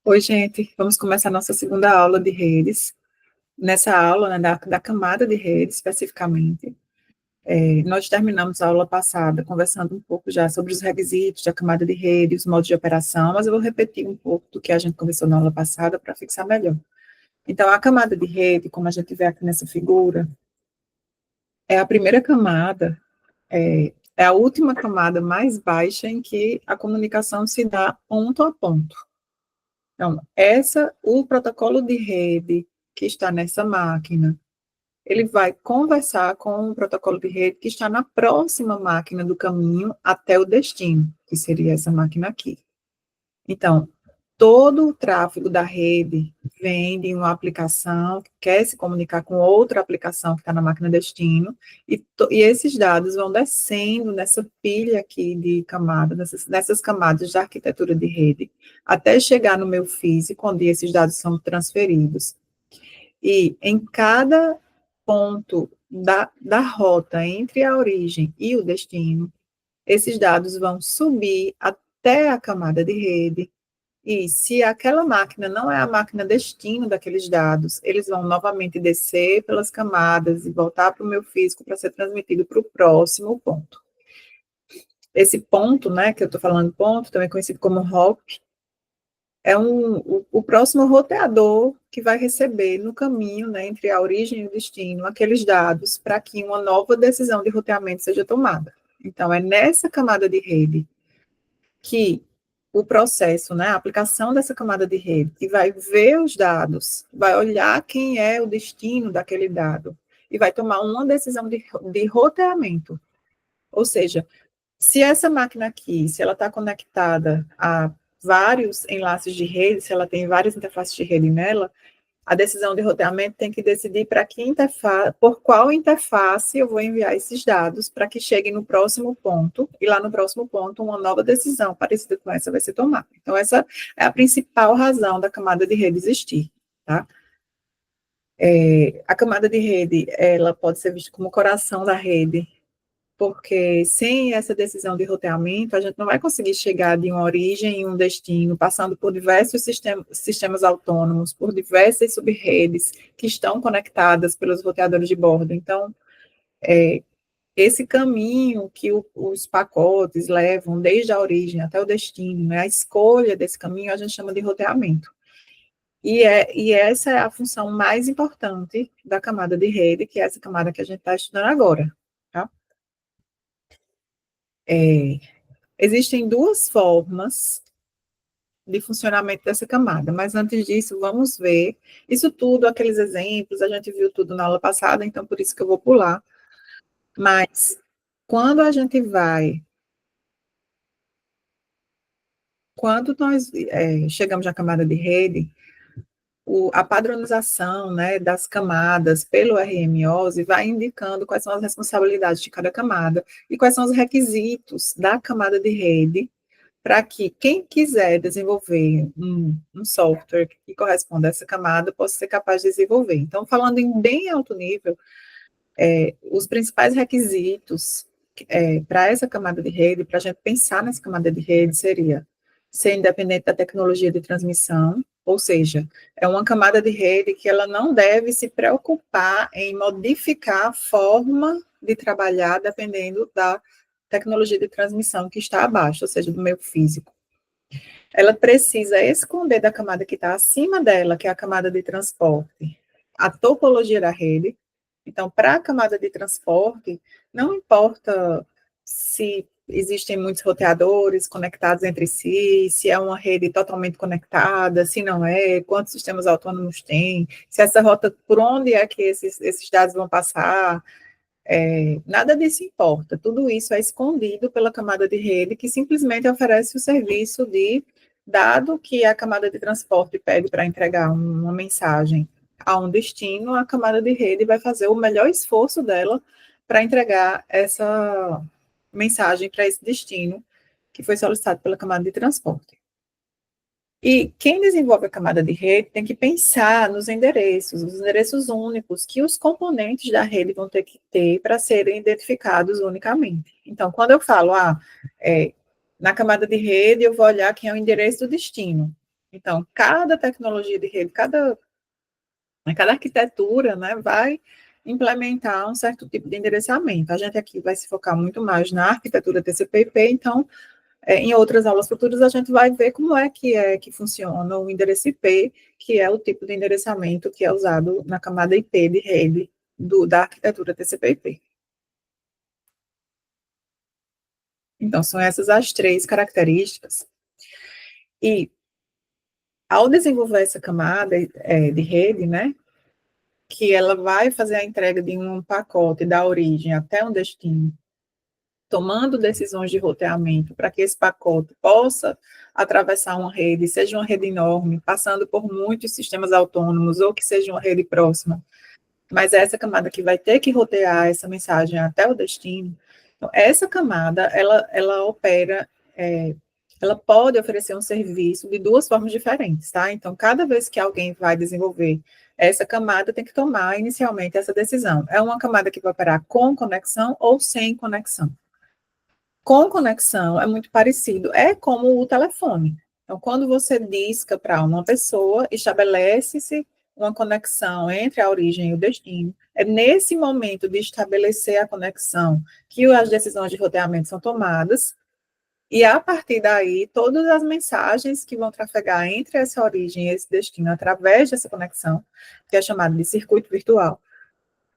Oi, gente, vamos começar nossa segunda aula de redes. Nessa aula, né, da camada de redes, especificamente, nós terminamos a aula passada conversando um pouco já sobre os requisitos da camada de rede, os modos de operação, mas eu vou repetir um pouco do que a gente conversou na aula passada para fixar melhor. Então, a camada de rede, como a gente vê aqui nessa figura, é a primeira camada, é a última camada mais baixa em que a comunicação se dá ponto a ponto. Então, o protocolo de rede que está nessa máquina, ele vai conversar com o protocolo de rede que está na próxima máquina do caminho até o destino, que seria essa máquina aqui. Então, todo o tráfego da rede vem de uma aplicação que quer se comunicar com outra aplicação que está na máquina destino, e esses dados vão descendo nessa pilha aqui de camadas, nessas camadas de arquitetura de rede, até chegar no meu físico, onde esses dados são transferidos. E em cada ponto da rota entre a origem e o destino, esses dados vão subir até a camada de rede, e se aquela máquina não é a máquina destino daqueles dados, eles vão novamente descer pelas camadas e voltar para o meu físico para ser transmitido para o próximo ponto. Esse ponto, né, que eu estou falando ponto, também conhecido como hop, é o próximo roteador que vai receber no caminho, né, entre a origem e o destino, aqueles dados para que uma nova decisão de roteamento seja tomada. Então, é nessa camada de rede que o processo, né, a aplicação dessa camada de rede, que vai ver os dados, vai olhar quem é o destino daquele dado, e vai tomar uma decisão de roteamento. Ou seja, se essa máquina aqui, se ela está conectada a vários enlaces de rede, se ela tem várias interfaces de rede nela, a decisão de roteamento tem que decidir para que interface, por qual interface eu vou enviar esses dados para que cheguem no próximo ponto, e lá no próximo ponto uma nova decisão parecida com essa vai ser tomada. Então, essa é a principal razão da camada de rede existir, tá? A camada de rede, ela pode ser vista como o coração da rede, porque sem essa decisão de roteamento, a gente não vai conseguir chegar de uma origem e um destino, passando por diversos sistemas autônomos, por diversas subredes que estão conectadas pelos roteadores de bordo. Então, esse caminho que os pacotes levam desde a origem até o destino, né, a escolha desse caminho, a gente chama de roteamento. E essa é a função mais importante da camada de rede, que é essa camada que a gente está estudando agora, tá? Existem duas formas de funcionamento dessa camada, mas antes disso, vamos ver isso tudo, aqueles exemplos, a gente viu tudo na aula passada, então por isso que eu vou pular. Mas quando a gente vai, quando nós chegamos à camada de rede, a padronização, né, das camadas pelo RMOS vai indicando quais são as responsabilidades de cada camada e quais são os requisitos da camada de rede para que quem quiser desenvolver um software que corresponda a essa camada possa ser capaz de desenvolver. Então, falando em bem alto nível, os principais requisitos para essa camada de rede, para a gente pensar nessa camada de rede, seria ser independente da tecnologia de transmissão, ou seja, é uma camada de rede que ela não deve se preocupar em modificar a forma de trabalhar dependendo da tecnologia de transmissão que está abaixo, ou seja, do meio físico. Ela precisa esconder da camada que está acima dela, que é a camada de transporte, a topologia da rede. Então, para a camada de transporte, não importa se existem muitos roteadores conectados entre si, se é uma rede totalmente conectada, se não é, quantos sistemas autônomos tem, se essa rota, por onde é que esses dados vão passar, nada disso importa. Tudo isso é escondido pela camada de rede, que simplesmente oferece o serviço de, dado que a camada de transporte pede para entregar uma mensagem a um destino, a camada de rede vai fazer o melhor esforço dela para entregar essa mensagem para esse destino que foi solicitado pela camada de transporte. E quem desenvolve a camada de rede tem que pensar nos endereços, os endereços únicos que os componentes da rede vão ter que ter para serem identificados unicamente. Então, quando eu falo, na camada de rede, eu vou olhar quem é o endereço do destino. Então, cada tecnologia de rede, cada arquitetura, né, vai implementar um certo tipo de endereçamento. A gente aqui vai se focar muito mais na arquitetura TCP/IP, então, em outras aulas futuras, a gente vai ver como é que funciona o endereço IP, que é o tipo de endereçamento que é usado na camada IP de rede da arquitetura TCP/IP. Então, são essas as três características. E, ao desenvolver essa camada de rede, né, que ela vai fazer a entrega de um pacote da origem até um destino, tomando decisões de roteamento para que esse pacote possa atravessar uma rede, seja uma rede enorme, passando por muitos sistemas autônomos, ou que seja uma rede próxima, mas é essa camada que vai ter que rotear essa mensagem até o destino. Então, essa camada, ela opera, ela pode oferecer um serviço de duas formas diferentes, tá? Então, cada vez que alguém vai desenvolver essa camada, tem que tomar inicialmente essa decisão. É uma camada que vai operar com conexão ou sem conexão. Com conexão é muito parecido, é como o telefone. Então, quando você disca para uma pessoa, estabelece-se uma conexão entre a origem e o destino. É nesse momento de estabelecer a conexão que as decisões de roteamento são tomadas, e a partir daí, todas as mensagens que vão trafegar entre essa origem e esse destino através dessa conexão, que é chamada de circuito virtual,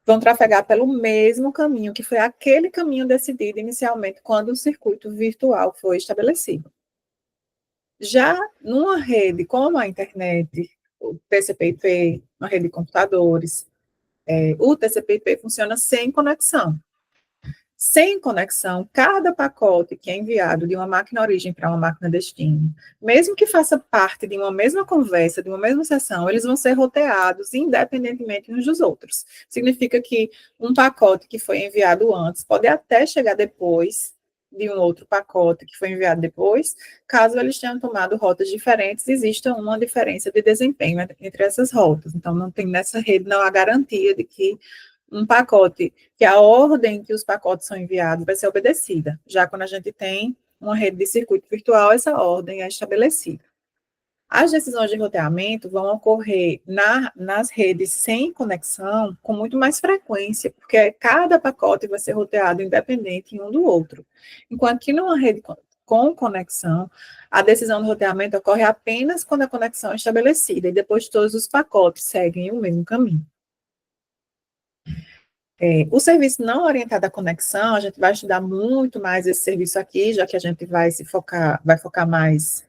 vão trafegar pelo mesmo caminho, que foi aquele caminho decidido inicialmente quando o circuito virtual foi estabelecido. Já numa rede como a internet, o TCP/IP, uma rede de computadores, o TCP/IP funciona sem conexão. Sem conexão, cada pacote que é enviado de uma máquina origem para uma máquina destino, mesmo que faça parte de uma mesma conversa, de uma mesma sessão, eles vão ser roteados independentemente uns dos outros. Significa que um pacote que foi enviado antes pode até chegar depois de um outro pacote que foi enviado depois, caso eles tenham tomado rotas diferentes, exista uma diferença de desempenho entre essas rotas. Então, não tem nessa rede não há garantia de que um pacote, que a ordem que os pacotes são enviados vai ser obedecida. Já quando a gente tem uma rede de circuito virtual, essa ordem é estabelecida. As decisões de roteamento vão ocorrer nas redes sem conexão com muito mais frequência, porque cada pacote vai ser roteado independente um do outro. Enquanto que numa rede com conexão, a decisão de roteamento ocorre apenas quando a conexão é estabelecida, e depois todos os pacotes seguem o mesmo caminho. O serviço não orientado à conexão, a gente vai estudar muito mais esse serviço aqui, já que a gente vai focar mais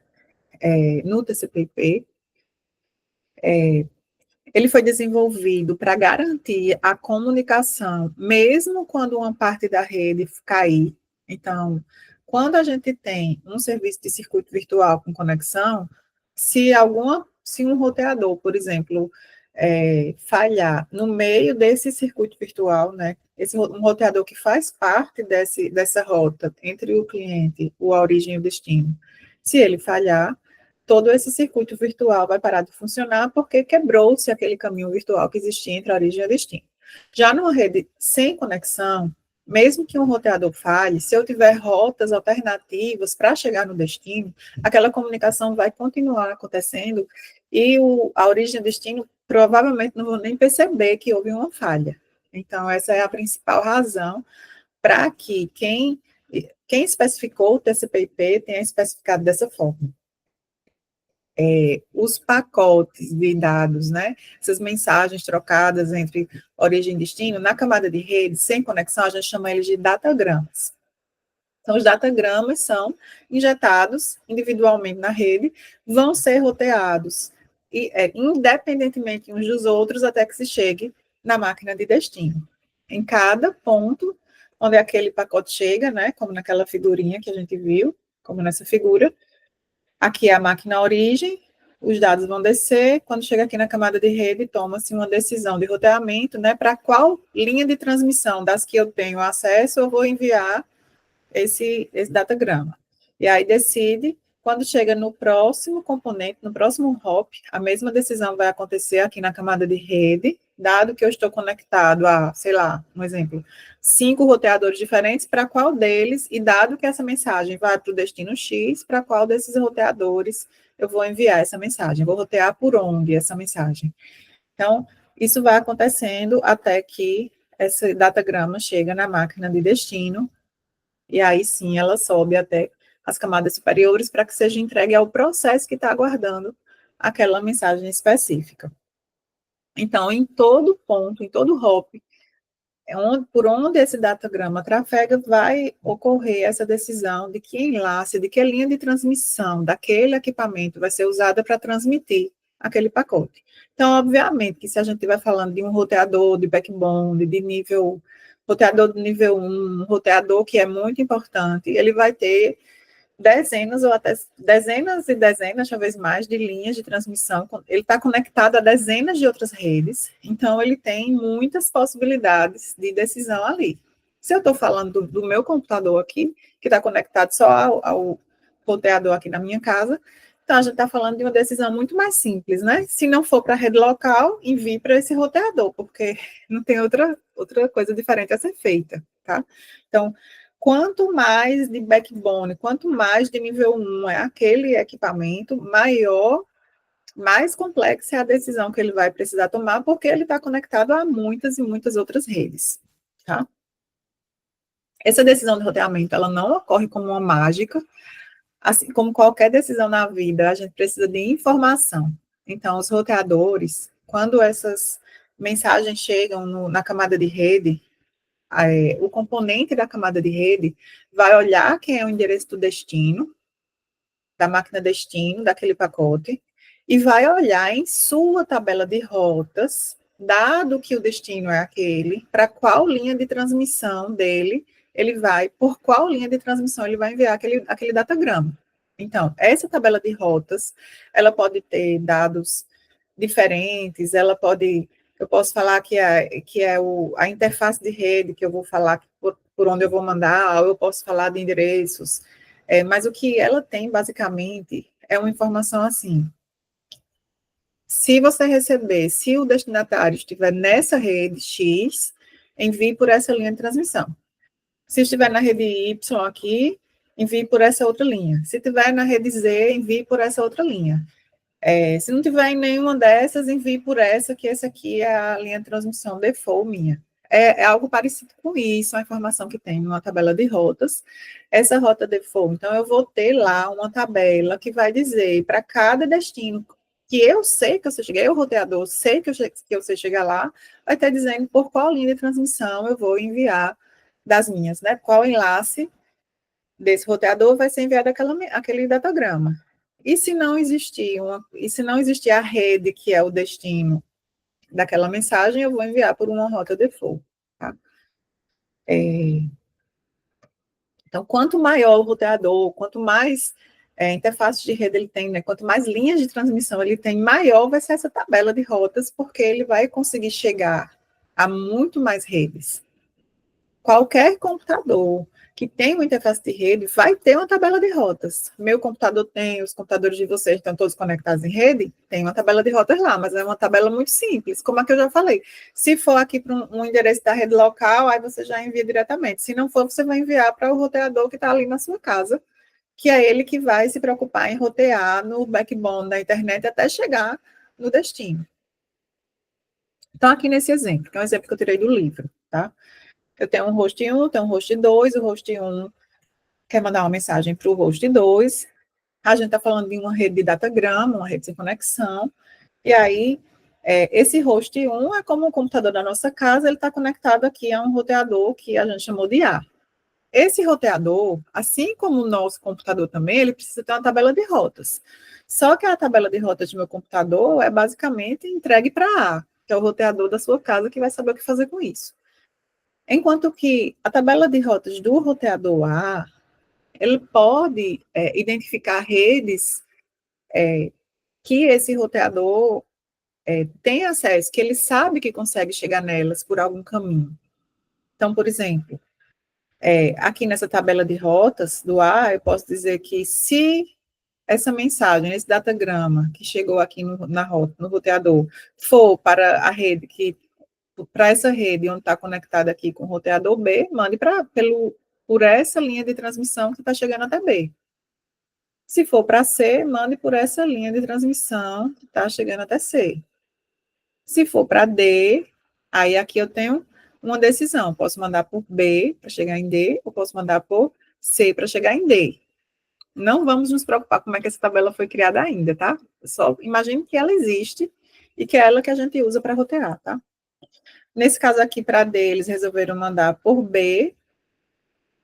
no TCP/IP. Ele foi desenvolvido para garantir a comunicação, mesmo quando uma parte da rede cair. Então, quando a gente tem um serviço de circuito virtual com conexão, se um roteador, por exemplo, falhar no meio desse circuito virtual, né? Um roteador que faz parte dessa rota entre o cliente, a origem e o destino. Se ele falhar, todo esse circuito virtual vai parar de funcionar porque quebrou-se aquele caminho virtual que existia entre a origem e o destino. Já numa rede sem conexão, mesmo que um roteador falhe, se eu tiver rotas alternativas para chegar no destino, aquela comunicação vai continuar acontecendo e a origem e o destino provavelmente não vão nem perceber que houve uma falha. Então, essa é a principal razão para que quem especificou o TCP/IP tenha especificado dessa forma. Os pacotes de dados, né? Essas mensagens trocadas entre origem e destino, na camada de rede, sem conexão, a gente chama eles de datagramas. Então, os datagramas são injetados individualmente na rede, vão ser roteados independentemente uns dos outros até que se chegue na máquina de destino. Em cada ponto onde aquele pacote chega, né? Como naquela figurinha que a gente viu, como nessa figura, aqui é a máquina origem, os dados vão descer, quando chega aqui na camada de rede, toma-se uma decisão de roteamento, né, para qual linha de transmissão das que eu tenho acesso, eu vou enviar esse datagrama. E aí decide Quando chega no próximo componente, no próximo hop, a mesma decisão vai acontecer aqui na camada de rede, dado que eu estou conectado a, sei lá, um exemplo, 5 roteadores diferentes, para qual deles, e dado que essa mensagem vai para o destino X, para qual desses roteadores eu vou enviar essa mensagem, vou rotear por onde essa mensagem. Então, isso vai acontecendo até que esse datagrama chega na máquina de destino, e aí sim ela sobe até as camadas superiores para que seja entregue ao processo que está aguardando aquela mensagem específica. Então, em todo ponto, em todo hop, por onde esse datagrama trafega, vai ocorrer essa decisão de que enlace, de que linha de transmissão daquele equipamento vai ser usada para transmitir aquele pacote. Então, obviamente, que se a gente estiver falando de um roteador de backbone, de nível, roteador de nível 1, roteador que é muito importante, ele vai ter dezenas ou até dezenas e dezenas, talvez mais, de linhas de transmissão. Ele está conectado a dezenas de outras redes, então ele tem muitas possibilidades de decisão ali. Se eu estou falando do meu computador aqui, que está conectado só ao roteador aqui na minha casa, então a gente está falando de uma decisão muito mais simples, né? Se não for para a rede local, envie para esse roteador, porque não tem outra coisa diferente a ser feita, tá? Então, quanto mais de backbone, quanto mais de nível 1 é aquele equipamento, mais complexa é a decisão que ele vai precisar tomar, porque ele está conectado a muitas e muitas outras redes, tá? Essa decisão de roteamento, ela não ocorre como uma mágica, assim como qualquer decisão na vida, a gente precisa de informação. Então, os roteadores, quando essas mensagens chegam na camada de rede, o componente da camada de rede vai olhar quem é o endereço do destino, da máquina destino, daquele pacote, e vai olhar em sua tabela de rotas, dado que o destino é aquele, para qual linha de transmissão dele ele vai, por qual linha de transmissão ele vai enviar aquele datagrama. Então, essa tabela de rotas, ela pode ter dados diferentes, eu posso falar que é a interface de rede, que eu vou falar por onde eu vou mandar, ou eu posso falar de endereços, mas o que ela tem, basicamente, é uma informação assim: se você receber, se o destinatário estiver nessa rede X, envie por essa linha de transmissão. Se estiver na rede Y aqui, envie por essa outra linha. Se estiver na rede Z, envie por essa outra linha. Se não tiver em nenhuma dessas, envie por essa, que essa aqui é a linha de transmissão default minha. É algo parecido com isso, a informação que tem numa tabela de rotas. Essa rota default, então, eu vou ter lá uma tabela que vai dizer para cada destino que eu sei que eu sei chegar, eu, roteador, sei que eu sei chegar lá, vai estar dizendo por qual linha de transmissão eu vou enviar das minhas, né? Qual enlace desse roteador vai ser enviado aquele datagrama. E se não existir a rede que é o destino daquela mensagem, eu vou enviar por uma rota default. Tá? Então, quanto maior o roteador, quanto mais interface de rede ele tem, né, quanto mais linhas de transmissão ele tem, maior vai ser essa tabela de rotas, porque ele vai conseguir chegar a muito mais redes. Qualquer computador que tem uma interface de rede vai ter uma tabela de rotas. Meu computador tem, os computadores de vocês estão todos conectados em rede, tem uma tabela de rotas lá, mas é uma tabela muito simples, como a que eu já falei. Se for aqui para um endereço da rede local, aí você já envia diretamente. Se não for, você vai enviar para o roteador que está ali na sua casa, que é ele que vai se preocupar em rotear no backbone da internet até chegar no destino. Então, aqui nesse exemplo, que é um exemplo que eu tirei do livro, tá? Eu tenho um host 1, tenho um host 2, o host 1 quer mandar uma mensagem para o host 2, a gente está falando de uma rede de datagrama, uma rede sem conexão, e aí esse host 1 é como o computador da nossa casa, ele está conectado aqui a um roteador que a gente chamou de A. Esse roteador, assim como o nosso computador também, ele precisa ter uma tabela de rotas. Só que a tabela de rotas do meu computador é basicamente entregue para A, que é o roteador da sua casa que vai saber o que fazer com isso. Enquanto que a tabela de rotas do roteador A, ele pode identificar redes que esse roteador tem acesso, que ele sabe que consegue chegar nelas por algum caminho. Então, por exemplo, aqui nessa tabela de rotas do A, eu posso dizer que se essa mensagem, esse datagrama que chegou aqui na rota, no roteador, for para a rede para essa rede onde está conectada aqui com o roteador B, mande por essa linha de transmissão que está chegando até B. Se for para C, mande por essa linha de transmissão que está chegando até C. Se for para D, aí aqui eu tenho uma decisão. Posso mandar por B para chegar em D, ou posso mandar por C para chegar em D. Não vamos nos preocupar com como é que essa tabela foi criada ainda, tá? Só imagine que ela existe e que é ela que a gente usa para rotear, tá? Nesse caso aqui, para D, eles resolveram mandar por B.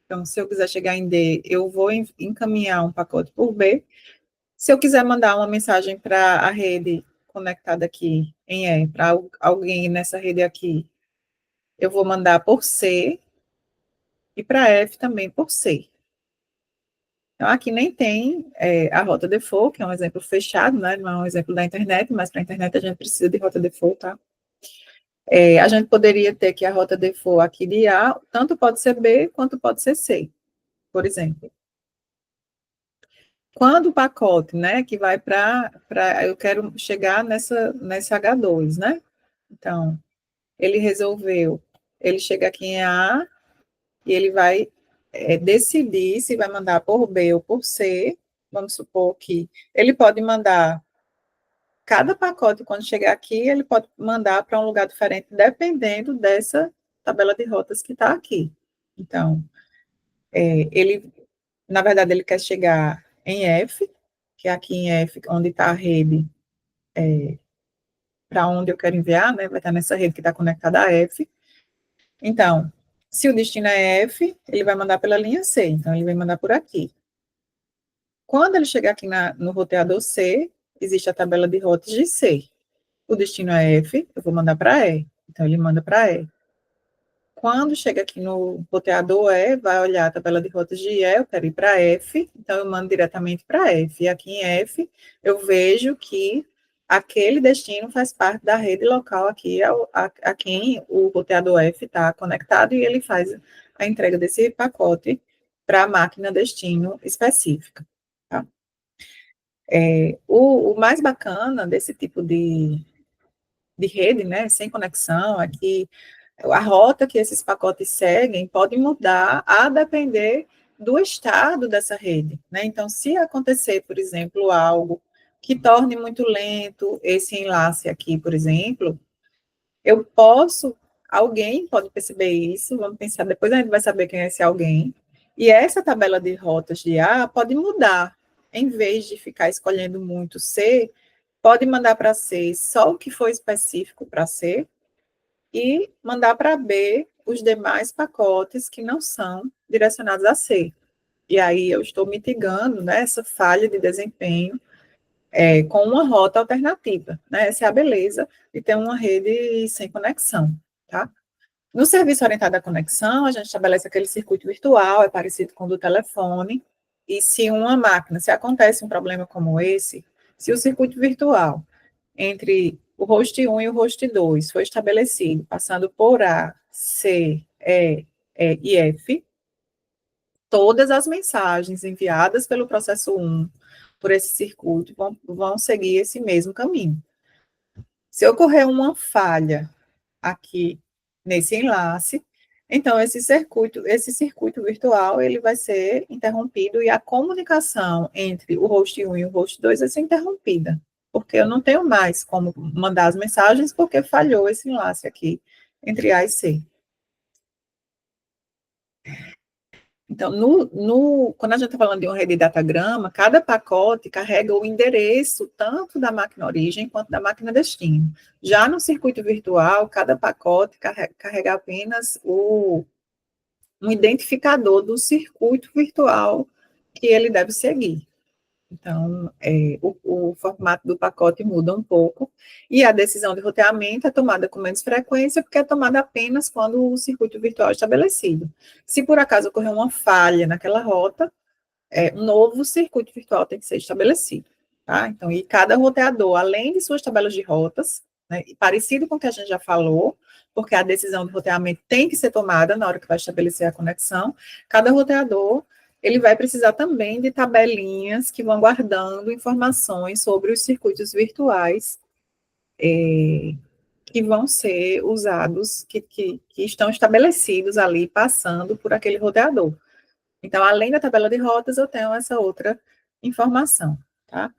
Então, se eu quiser chegar em D, eu vou encaminhar um pacote por B. Se eu quiser mandar uma mensagem para a rede conectada aqui em E, para alguém nessa rede aqui, eu vou mandar por C, e para F também por C. Então, aqui nem tem a rota default, que é um exemplo fechado, né? Não é um exemplo da internet, mas para a internet a gente precisa de rota default, tá? A gente poderia ter que a rota default aqui de A, tanto pode ser B, quanto pode ser C, por exemplo. Quando o pacote, né, que vai eu quero chegar nesse H2, né? Então, ele chega aqui em A, e ele vai decidir se vai mandar por B ou por C. Vamos supor que ele pode mandar cada pacote, quando chegar aqui, ele pode mandar para um lugar diferente, dependendo dessa tabela de rotas que está aqui. Então, na verdade, ele quer chegar em F, que é aqui em F, onde está a rede, para onde eu quero enviar, né? Vai estar nessa rede que está conectada a F. Então, se o destino é F, ele vai mandar pela linha C, então ele vai mandar por aqui. Quando ele chegar aqui no roteador C, existe a tabela de rotas de C. O destino é F, eu vou mandar para E. Então, ele manda para E. Quando chega aqui no roteador E, vai olhar a tabela de rotas de E, eu quero ir para F, então eu mando diretamente para F. E aqui em F, eu vejo que aquele destino faz parte da rede local aqui, a quem o roteador F está conectado, e ele faz a entrega desse pacote para a máquina destino específica. Tá? O mais bacana desse tipo de rede, né, sem conexão, é que a rota que esses pacotes seguem pode mudar a depender do estado dessa rede, né? Então, se acontecer, por exemplo, algo que torne muito lento esse enlace aqui, por exemplo, alguém pode perceber isso, vamos pensar, depois a gente vai saber quem é esse alguém, e essa tabela de rotas de A pode mudar, em vez de ficar escolhendo muito C, pode mandar para C só o que for específico para C, e mandar para B os demais pacotes que não são direcionados a C. E aí eu estou mitigando, né, essa falha de desempenho com uma rota alternativa. Né? Essa é a beleza de ter uma rede sem conexão. Tá? No serviço orientado à conexão, a gente estabelece aquele circuito virtual, é parecido com o do telefone, e se acontece um problema como esse, se o circuito virtual entre o host 1 e o host 2 foi estabelecido, passando por A, C, E, F, todas as mensagens enviadas pelo processo 1 por esse circuito vão seguir esse mesmo caminho. Se ocorrer uma falha aqui nesse enlace, então esse circuito virtual ele vai ser interrompido e a comunicação entre o host 1 e o host 2 vai ser interrompida, porque eu não tenho mais como mandar as mensagens porque falhou esse enlace aqui entre A e C. Então, quando a gente está falando de uma rede de datagrama, cada pacote carrega o endereço tanto da máquina origem quanto da máquina destino. Já no circuito virtual, cada pacote carrega apenas um identificador do circuito virtual que ele deve seguir. Então, o formato do pacote muda um pouco, e a decisão de roteamento é tomada com menos frequência, porque é tomada apenas quando o circuito virtual é estabelecido. Se por acaso ocorrer uma falha naquela rota, um novo circuito virtual tem que ser estabelecido. Tá? Então, e cada roteador, além de suas tabelas de rotas, né, parecido com o que a gente já falou, porque a decisão de roteamento tem que ser tomada na hora que vai estabelecer a conexão, cada roteador ele vai precisar também de tabelinhas que vão guardando informações sobre os circuitos virtuais que vão ser usados, que estão estabelecidos ali, passando por aquele roteador. Então, além da tabela de rotas, eu tenho essa outra informação, tá?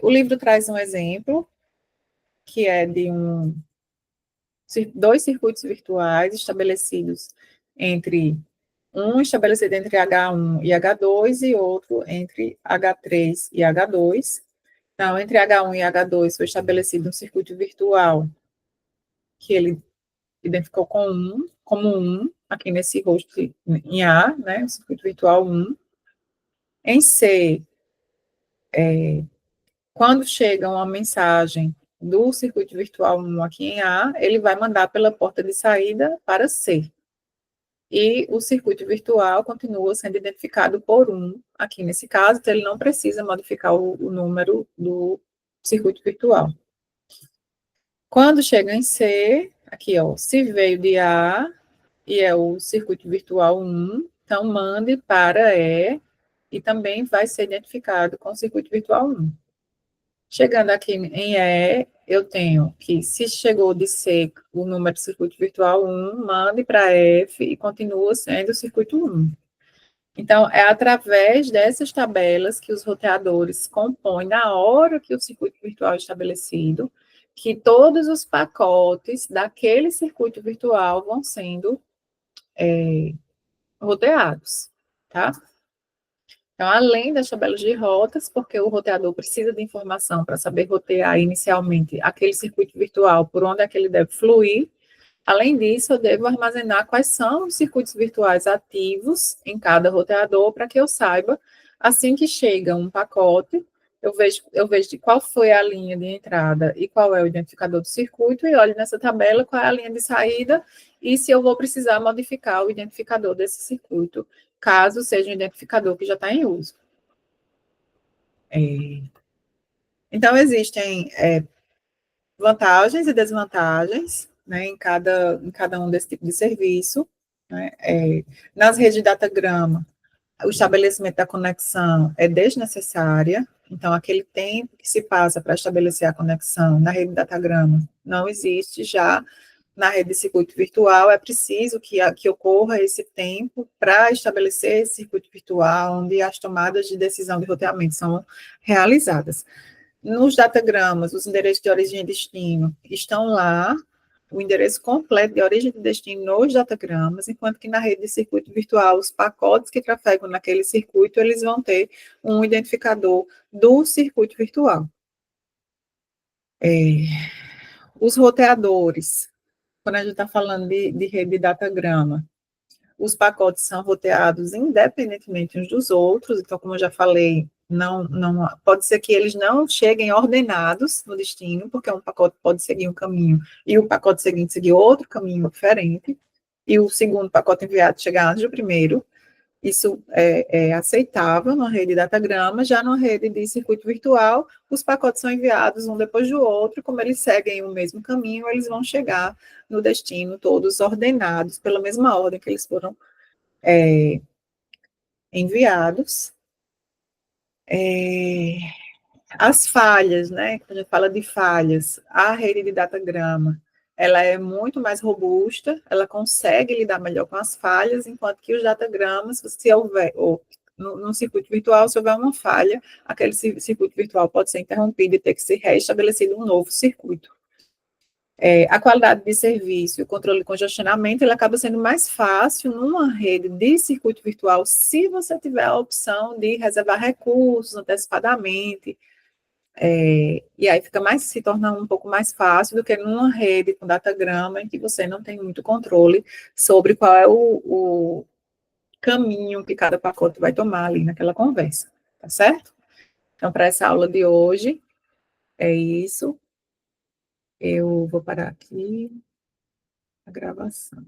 O livro traz um exemplo, que é de dois circuitos virtuais estabelecidos um estabelecido entre H1 e H2 e outro entre H3 e H2. Então, entre H1 e H2 foi estabelecido um circuito virtual que ele identificou como 1, aqui nesse host em A, né, o circuito virtual 1. Em C, quando chega uma mensagem do circuito virtual 1 aqui em A, ele vai mandar pela porta de saída para C. E o circuito virtual continua sendo identificado por 1 aqui nesse caso, então ele não precisa modificar o número do circuito virtual. Quando chega em C, aqui, ó, se veio de A e é o circuito virtual 1, então mande para E também vai ser identificado com o circuito virtual 1. Chegando aqui em E, eu tenho que, se chegou de C o número do circuito virtual 1, mande para F e continua sendo o circuito 1. Então, é através dessas tabelas que os roteadores compõem na hora que o circuito virtual é estabelecido, que todos os pacotes daquele circuito virtual vão sendo roteados, tá? Então, além das tabelas de rotas, porque o roteador precisa de informação para saber rotear inicialmente aquele circuito virtual, por onde é que ele deve fluir. Além disso, eu devo armazenar quais são os circuitos virtuais ativos em cada roteador, para que eu saiba, assim que chega um pacote, eu vejo de qual foi a linha de entrada e qual é o identificador do circuito, e olho nessa tabela qual é a linha de saída, e se eu vou precisar modificar o identificador desse circuito, caso seja um identificador que já está em uso. Então, existem vantagens e desvantagens, né, em cada um desse tipo de serviço, né. Nas redes de datagrama, o estabelecimento da conexão é desnecessária, então aquele tempo que se passa para estabelecer a conexão na rede de datagrama não existe. Já na rede de circuito virtual, é preciso que ocorra esse tempo para estabelecer esse circuito virtual, onde as tomadas de decisão de roteamento são realizadas. Nos datagramas, os endereços de origem e destino estão lá, o endereço completo de origem e destino nos datagramas, enquanto que na rede de circuito virtual, os pacotes que trafegam naquele circuito, eles vão ter um identificador do circuito virtual. Os roteadores, quando a gente está falando de rede de datagrama, os pacotes são roteados independentemente uns dos outros, então, como eu já falei, não, pode ser que eles não cheguem ordenados no destino, porque um pacote pode seguir um caminho e o pacote seguinte seguir outro caminho diferente, e o segundo pacote enviado chegar antes do primeiro. Isso é aceitável na rede de datagrama. Já na rede de circuito virtual, os pacotes são enviados um depois do outro, como eles seguem o mesmo caminho, eles vão chegar no destino todos ordenados pela mesma ordem que eles foram enviados. As falhas, né? Quando a gente fala de falhas, a rede de datagrama, ela é muito mais robusta, ela consegue lidar melhor com as falhas, enquanto que os datagramas, se houver, ou no circuito virtual, se houver uma falha, aquele circuito virtual pode ser interrompido e ter que ser reestabelecido um novo circuito. A qualidade de serviço e o controle de congestionamento, ele acaba sendo mais fácil numa rede de circuito virtual, se você tiver a opção de reservar recursos antecipadamente, e aí se torna um pouco mais fácil do que numa rede com datagrama, em que você não tem muito controle sobre qual é o caminho que cada pacote vai tomar ali naquela conversa, tá certo? Então, para essa aula de hoje, é isso. Eu vou parar aqui a gravação.